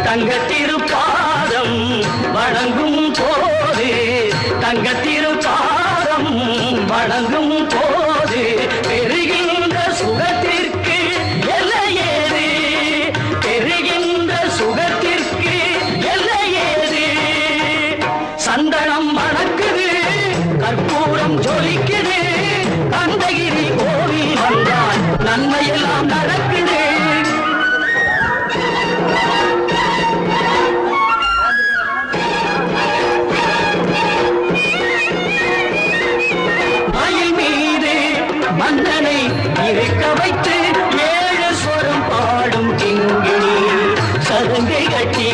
தங்கத்திருப்பாதம் வணங்கும் போது தங்கத்திருப்பாதம் வணங்கும் போது பெறுகின்ற சுகத்திற்கு எல்லையேது பெறுகின்ற சுகத்திற்கு எல்லையேது சந்தனம் மணக்குது கற்பூரம் ஜொலிக்குது கந்தகிரி கோவில் வந்தால் நன்மையெல்லாம் நடக்குது மயில் மீது மன்னனை இருக்க வைத்து 7 ஸ்வரம் பாடும் கிங்கிணி சதங்கை கட்டி